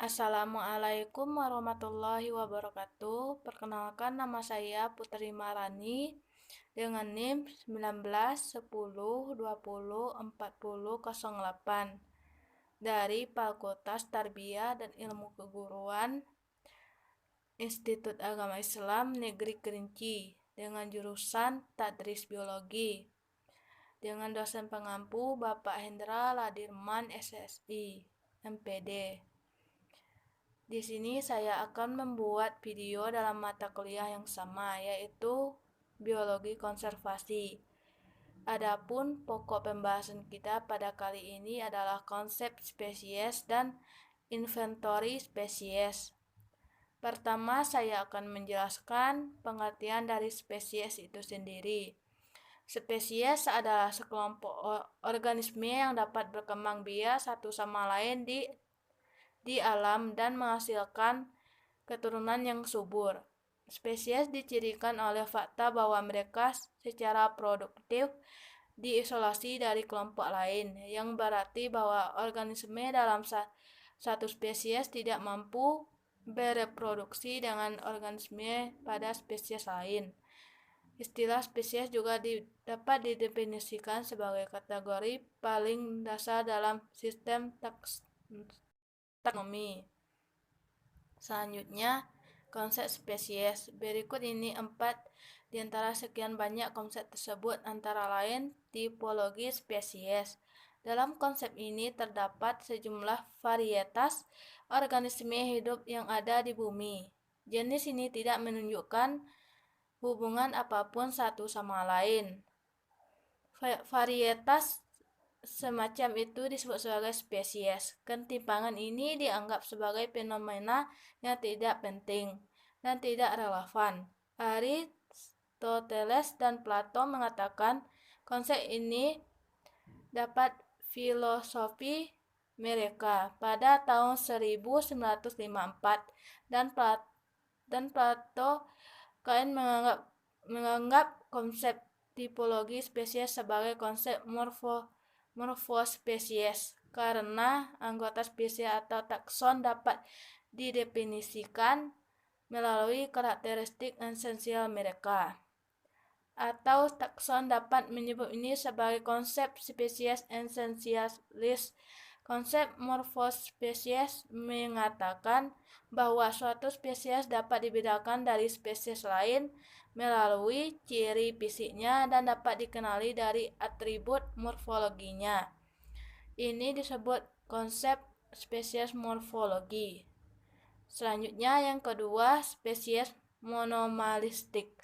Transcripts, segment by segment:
Assalamualaikum warahmatullahi wabarakatuh. Perkenalkan, nama saya Putri Marani dengan NIM 19 10 20 40 08 dari Fakultas Tarbiyah dan Ilmu Keguruan Institut Agama Islam Negeri Kerinci dengan jurusan Tadris Biologi dengan dosen pengampu Bapak Hendra Ladirman SSI MPD. Di sini saya akan membuat video dalam mata kuliah yang sama, yaitu biologi konservasi. Adapun pokok pembahasan kita pada kali ini adalah konsep spesies dan inventory spesies. Pertama, saya akan menjelaskan pengertian dari spesies itu sendiri. Spesies adalah sekelompok organisme yang dapat berkembang biak satu sama lain di alam dan menghasilkan keturunan yang subur. Spesies dicirikan oleh fakta bahwa mereka secara produktif diisolasi dari kelompok lain, yang berarti bahwa organisme dalam satu spesies tidak mampu bereproduksi dengan organisme pada spesies lain. Istilah spesies juga dapat didefinisikan sebagai kategori paling dasar dalam sistem taksonomi. Selanjutnya, konsep spesies. Berikut ini 4 di antara sekian banyak konsep tersebut, antara lain tipologi spesies. Dalam konsep ini terdapat sejumlah varietas organisme hidup yang ada di bumi. Jenis ini tidak menunjukkan hubungan apapun satu sama lain. Varietas semacam itu disebut sebagai spesies. Ketimpangan ini dianggap sebagai fenomena yang tidak penting dan tidak relevan. Aristoteles dan Plato mengatakan konsep ini dapat filosofi mereka pada tahun 1954 dan Plato kain menganggap konsep tipologi spesies sebagai konsep morfospesies karena anggota spesies atau takson dapat didefinisikan melalui karakteristik esensial mereka. Atau takson dapat menyebut ini sebagai konsep spesies esensialis. Konsep morfospesies mengatakan bahwa suatu spesies dapat dibedakan dari spesies lain melalui ciri fisiknya dan dapat dikenali dari atribut morfologinya. Ini disebut konsep spesies morfologi. Selanjutnya yang kedua, spesies monomalistik.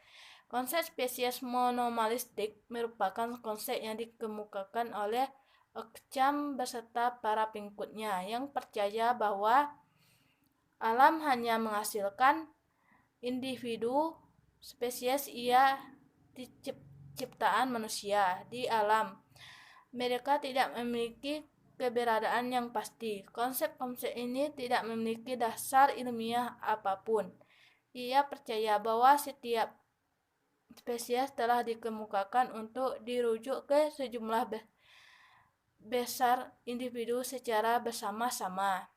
Konsep spesies monomalistik merupakan konsep yang dikemukakan oleh Occam beserta para pengikutnya yang percaya bahwa alam hanya menghasilkan individu spesies ciptaan manusia di alam. Mereka tidak memiliki keberadaan yang pasti. Konsep-konsep ini tidak memiliki dasar ilmiah apapun. Ia percaya bahwa setiap spesies telah dikemukakan untuk dirujuk ke sejumlah besar individu secara bersama-sama.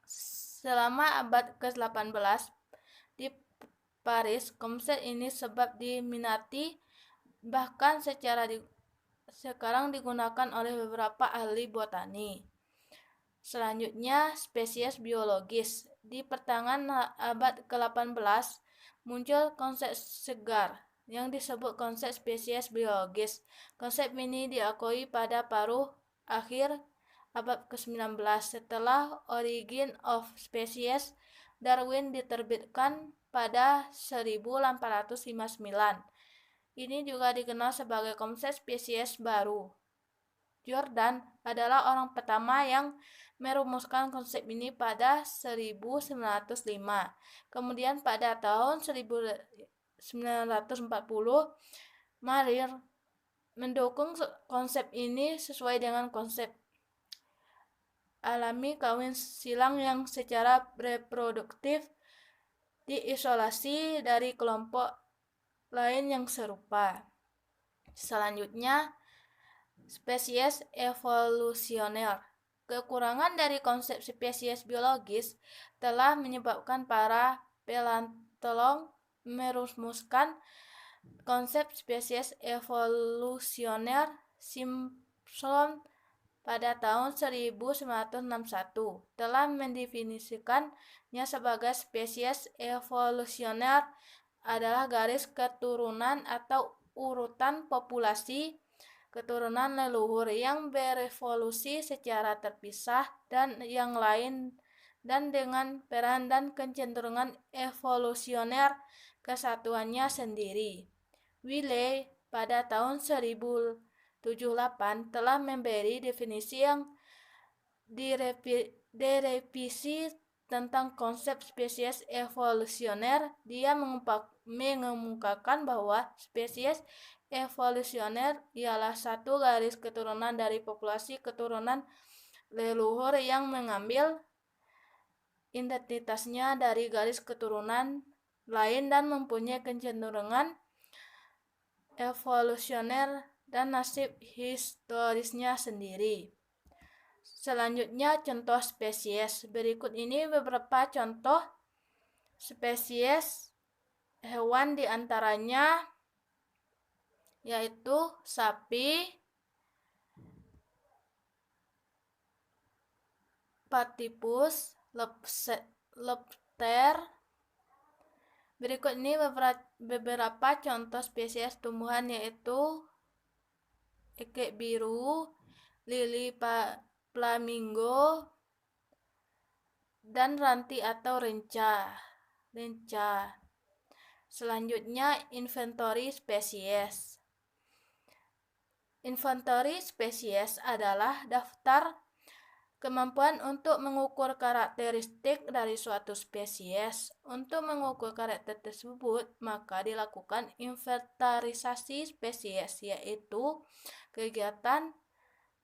Selama abad ke-18 di Paris, konsep ini sebab diminati, bahkan sekarang digunakan oleh beberapa ahli botani. Selanjutnya, spesies biologis. Di pertengahan abad ke-18 muncul konsep segar yang disebut konsep spesies biologis. Konsep ini diakui pada paruh akhir abad ke-19 setelah Origin of Species Darwin diterbitkan pada 1859. Ini juga dikenal sebagai konsep spesies baru. Jordan adalah orang pertama yang merumuskan konsep ini pada 1905. Kemudian pada tahun 1940, Marir mendukung konsep ini sesuai dengan konsep alami kawin silang yang secara reproduktif diisolasi dari kelompok lain yang serupa. Selanjutnya, spesies evolusioner. Kekurangan dari konsep spesies biologis telah menyebabkan para paleontolog merumuskan konsep spesies evolusioner Simpson pada tahun 1961 telah mendefinisikannya sebagai spesies evolusioner adalah garis keturunan atau urutan populasi keturunan leluhur yang berevolusi secara terpisah dan yang lain dan dengan peran dan kecenderungan evolusioner kesatuannya sendiri. Wiley pada tahun 1078 telah memberi definisi yang direvisi tentang konsep spesies evolusioner. Dia mengemukakan bahwa spesies evolusioner ialah satu garis keturunan dari populasi keturunan leluhur yang mengambil identitasnya dari garis keturunan lain dan mempunyai kecenderungan evolusioner dan nasib historisnya sendiri. Selanjutnya, contoh spesies. Berikut ini beberapa contoh spesies hewan, di antaranya yaitu sapi, platypus, lobster. Berikut ini beberapa contoh spesies tumbuhan, yaitu ekek biru, lili flamingo, dan ranti atau renca. Selanjutnya, inventory spesies. Inventory spesies adalah daftar kemampuan untuk mengukur karakteristik dari suatu spesies. Untuk mengukur karakter tersebut, maka dilakukan inventarisasi spesies, yaitu kegiatan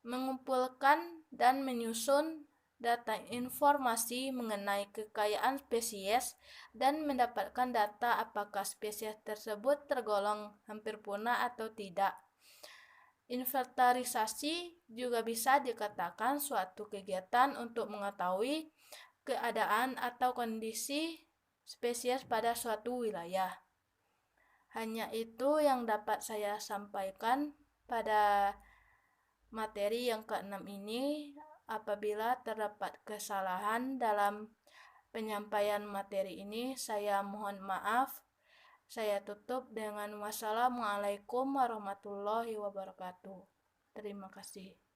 mengumpulkan dan menyusun data informasi mengenai kekayaan spesies dan mendapatkan data apakah spesies tersebut tergolong hampir punah atau tidak. Inventarisasi juga bisa dikatakan suatu kegiatan untuk mengetahui keadaan atau kondisi spesies pada suatu wilayah. Hanya itu yang dapat saya sampaikan pada materi yang ke-6 ini. Apabila terdapat kesalahan dalam penyampaian materi ini, saya mohon maaf. Saya tutup dengan wassalamualaikum warahmatullahi wabarakatuh. Terima kasih.